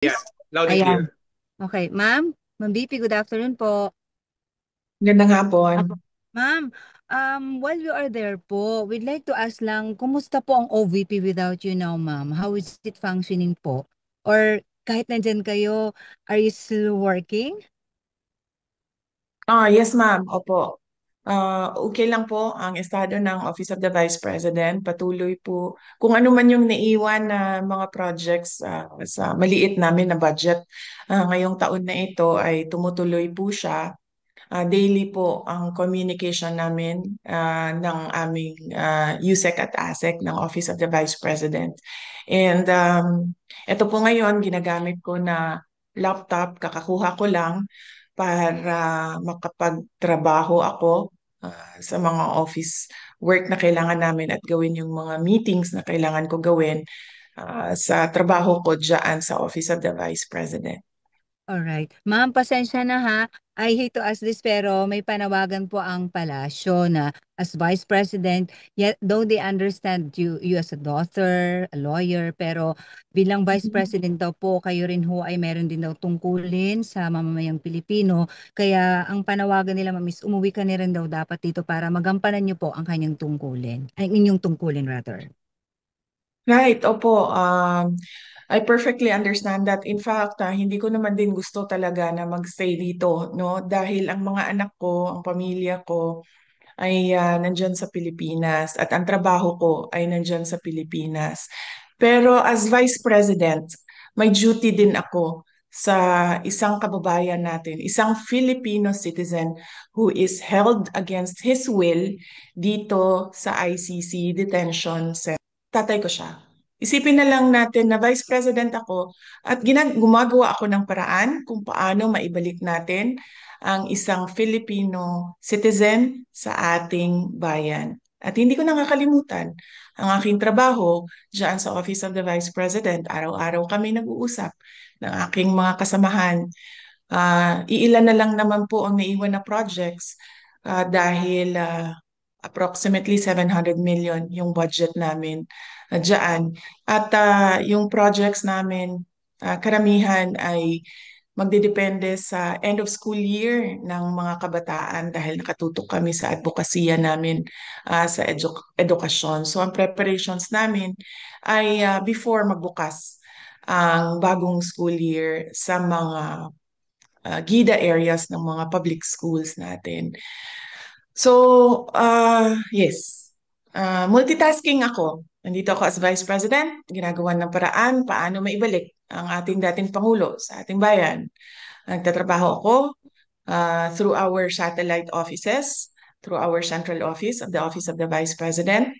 Yeah, loud and Ayan. clear. Okay. Ma'am BP, good afternoon po. Gandang hapon. Apo. Ma'am, while you are there po, we'd like to ask lang, kumusta po ang OVP without you now, ma'am? How is it functioning po? Or kahit nandyan kayo, are you still working? Yes ma'am, opo. Okay lang po ang estado ng Office of the Vice President. Patuloy po kung ano man yung naiwan na mga projects sa maliit namin na budget. Ngayong taon na ito ay tumutuloy po siya. Daily po ang communication namin ng aming USEC at ASEC ng Office of the Vice President. And ito po ngayon, ginagamit ko na laptop, kakakuha ko lang para makapagtrabaho ako sa mga office work na kailangan namin at gawin yung mga meetings na kailangan ko gawin sa trabaho ko dyan sa Office of the Vice President. Alright. Ma'am, pasensya na ha. I hate to ask this pero may panawagan po ang palasyo na as Vice President, yet though they understand you as a daughter, a lawyer, pero bilang Vice President daw po, kayo rin ho ay meron din daw tungkulin sa mamamayang Pilipino. Kaya ang panawagan nila, ma'am, is umuwi ka na rin daw dapat dito para magampanan niyo po ang kanyang tungkulin. Ay, inyong tungkulin rather. Right, opo. I perfectly understand that. In fact, hindi ko naman din gusto talaga na magstay dito, no? Dahil ang mga anak ko, ang pamilya ko ay nandyan sa Pilipinas at ang trabaho ko ay nandyan sa Pilipinas. Pero as Vice President, may duty din ako sa isang kababayan natin, isang Filipino citizen who is held against his will dito sa ICC detention center. Tatay ko siya. Isipin na lang natin na Vice President ako at gumagawa ako ng paraan kung paano maibalik natin ang isang Filipino citizen sa ating bayan. At hindi ko nakakalimutan ang aking trabaho diyan sa Office of the Vice President. Araw-araw kami nag-uusap ng aking mga kasamahan. Iilan na lang naman po ang naiwan na projects dahil approximately 700 million yung budget namin dyan. At yung projects namin, karamihan ay magdidepende sa end of school year ng mga kabataan dahil nakatutok kami sa advokasya namin sa edukasyon. So ang preparations namin ay before magbukas ang bagong school year sa mga GIDA areas ng mga public schools natin. So, yes, multitasking ako. Nandito ako as Vice President, ginagawa ng paraan paano maibalik ang ating dating Pangulo sa ating bayan. Nagtatrabaho ako through our satellite offices, through our central office of the Vice President.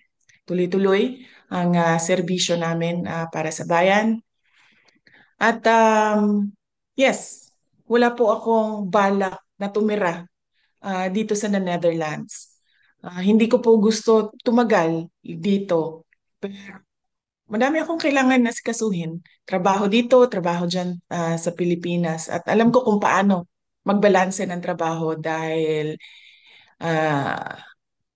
Tuloy-tuloy ang serbisyo namin para sa bayan. At yes, wala po akong balak na tumira dito sa Netherlands. Hindi ko po gusto tumagal dito. Pero madami akong kailangan na sikasuhin. Trabaho dito, trabaho dyan sa Pilipinas. At alam ko kung paano magbalanse ng trabaho dahil ah,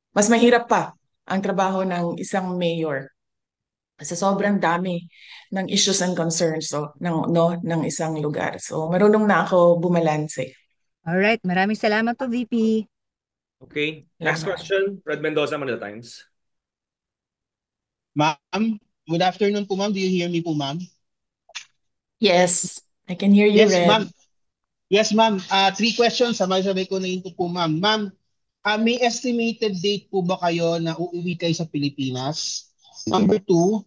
mas mahirap pa ang trabaho ng isang mayor sa sobrang dami ng issues and concerns ng isang lugar. So marunong na ako bumalanse. Alright. Maraming salamat po, VP. Okay. Next Salamat. question, Fred Mendoza, Manila Times. Ma'am, good afternoon po ma'am. Do you hear me po ma'am? Yes, I can hear you, Yes, Red. ma'am. Yes, ma'am. Three questions. Sabay-sabay ko na ito po ma'am. Ma'am, may estimated date po ba kayo na uuwi kayo sa Pilipinas? Number two,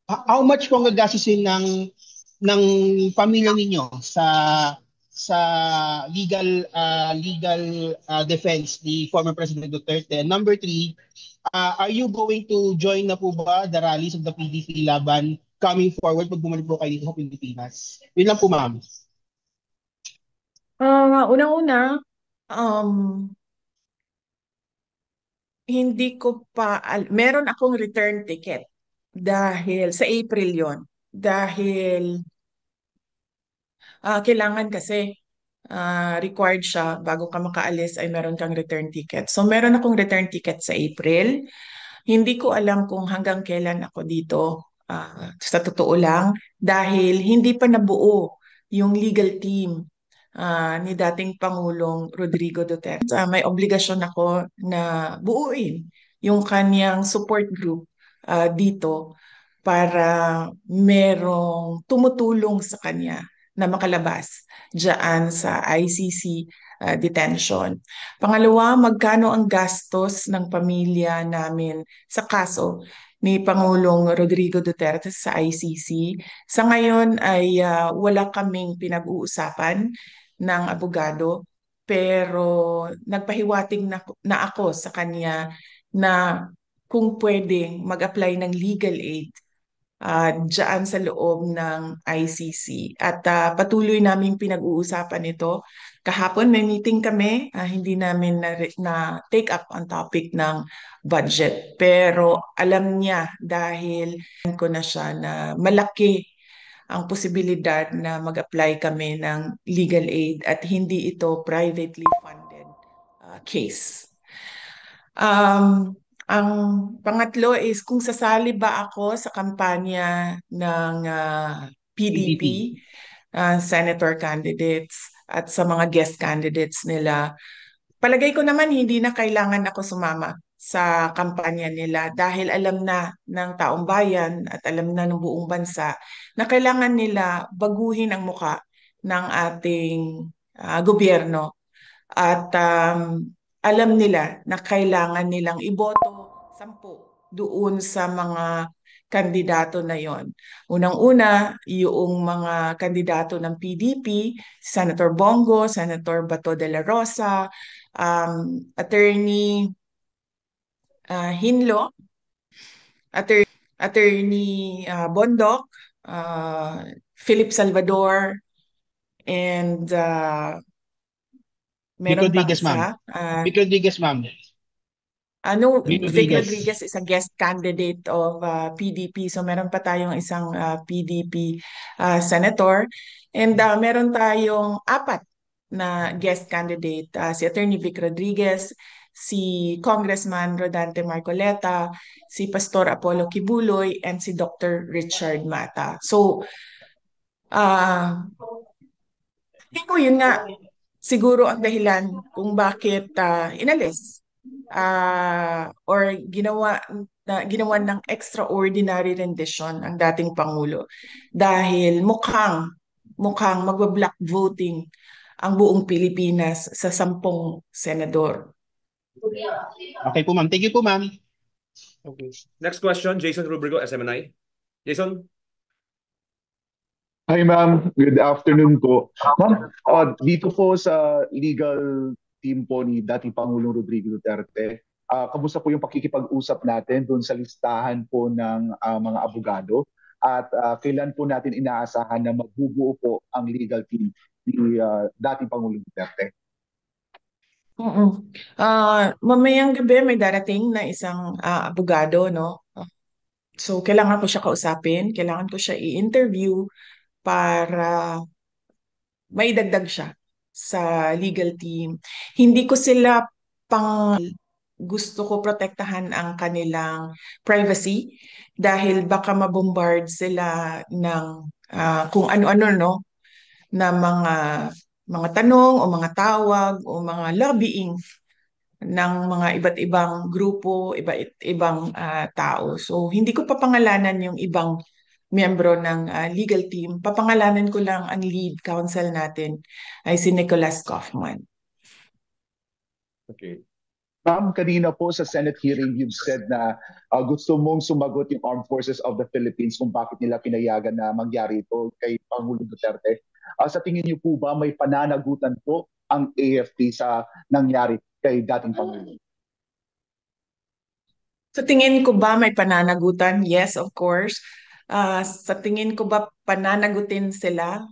how much po ang gagastusin ng pamilya ninyo sa legal defense ni former President Duterte? Number three, are you going to join na po ba the rallies of the PDP laban coming forward pag bumalik po kayo dito sa Pilipinas? Yun lang po, ma'am. Unang-una, um, hindi ko pa, meron akong return ticket dahil sa April yon. Dahil kailangan kasi required siya bago ka makaalis ay meron kang return ticket. So meron akong return ticket sa April. Hindi ko alam kung hanggang kailan ako dito sa totoo lang, dahil hindi pa nabuo yung legal team ni dating Pangulong Rodrigo Duterte. May obligasyon ako na buuin yung kanyang support group dito para merong tumutulong sa kanya na makalabas diyan sa ICC detention. Pangalawa, magkano ang gastos ng pamilya namin sa kaso ni Pangulong Rodrigo Duterte sa ICC? Sa ngayon ay wala kaming pinag-uusapan ng abogado, pero nagpahiwatig na ako sa kanya na kung pwedeng mag-apply ng legal aid dyan sa loob ng ICC. At patuloy naming pinag-uusapan ito. Kahapon may meeting kami, hindi namin na take up ang topic ng budget. Pero alam niya dahil ko na siya na malaki ang posibilidad na mag-apply kami ng legal aid at hindi ito privately funded case. Ang pangatlo is kung sasali ba ako sa kampanya ng PDP, senator candidates at sa mga guest candidates nila. Palagay ko naman hindi na kailangan ako sumama sa kampanya nila dahil alam na ng taong bayan at alam na ng buong bansa na kailangan nila baguhin ang muka ng ating gobyerno at alam nila na kailangan nilang iboto 10 doon sa mga kandidato na yon. Unang-una, yung mga kandidato ng PDP, Senator Bongo, Senator Bato de la Rosa, Attorney Hinlo, Attorney Bondok, Philip Salvador, and Vic meron pang Rodriguez, ma'am. isa. Vic Rodriguez, ma'am. Vic Vic Rodriguez. Rodriguez is a guest candidate of PDP. So meron pa tayong isang PDP senator. And meron tayong 4 na guest candidate. Si Attorney Vic Rodriguez, si Congressman Rodante Marcoleta, si Pastor Apollo Kibuloy, and si Dr. Richard Mata. So, hindi ko yun nga siguro ang dahilan kung bakit inalis or ginawa ng extraordinary rendition ang dating Pangulo dahil mukhang magba-block voting ang buong Pilipinas sa 10 senador. Okay po, ma'am. Thank you po, ma'am. Okay. Next question, Jason Rubrigo, SMNI. Jason? Hi ma'am, good afternoon po. Ma'am, dito po sa legal team po ni dating Pangulong Rodrigo Duterte, kamusta po yung pakikipag-usap natin doon sa listahan po ng mga abogado at kailan po natin inaasahan na magbubuo po ang legal team ni dating Pangulong Duterte? Mamayang gabi may darating na isang abogado, no? So kailangan ko siya kausapin, kailangan ko siya i-interview para maidagdag siya sa legal team. Hindi ko sila gusto ko protektahan ang kanilang privacy dahil baka mabombard sila ng kung ano-ano, no, na mga tanong o mga tawag o mga lobbying ng mga iba't ibang grupo, iba't ibang tao. So hindi ko papangalanan yung ibang miyembro ng legal team. Papangalanan ko lang ang lead counsel natin ay si Nicholas Kaufman. Okay. Ma'am, kanina po sa Senate hearing, you've said na gusto mong sumagot yung Armed Forces of the Philippines kung bakit nila pinayagan na mangyari ito kay Pangulong Duterte. Sa tingin niyo po ba may pananagutan po ang AFP sa nangyari kay dating Pangulo? Sa tingin ko ba may pananagutan? Yes, of course. Sa tingin ko ba pananagutin sila?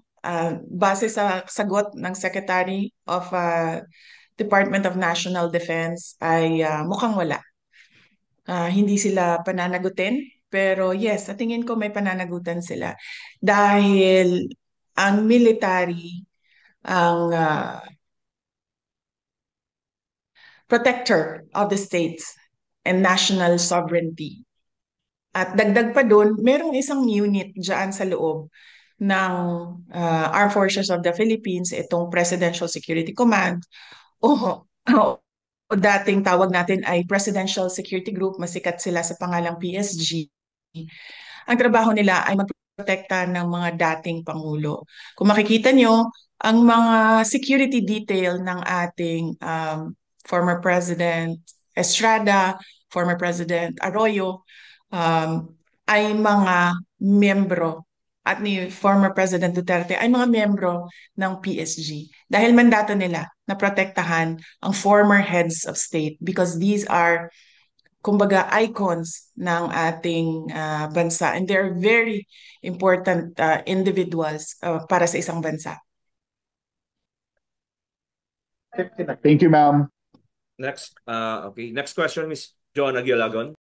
Base sa sagot ng Secretary of Department of National Defense ay mukhang wala. Hindi sila pananagutin, pero yes, sa tingin ko may pananagutan sila. Dahil ang military, ang protector of the states and national sovereignty. At dagdag pa doon, merong isang unit dyan sa loob ng Armed Forces of the Philippines, itong Presidential Security Command, o dating tawag natin ay Presidential Security Group, masikat sila sa pangalang PSG. Ang trabaho nila ay magprotekta ng mga dating Pangulo. Kung makikita nyo, ang mga security detail ng ating former President Estrada, former President Arroyo, ay mga membro at ni former President Duterte ay mga membro ng PSG. Dahil mandato nila na protektahan ang former heads of state because these are, kumbaga, icons ng ating bansa and they're very important individuals para sa isang bansa. Thank you, ma'am. Next, okay. Next question, Miss Joanna Gialagon.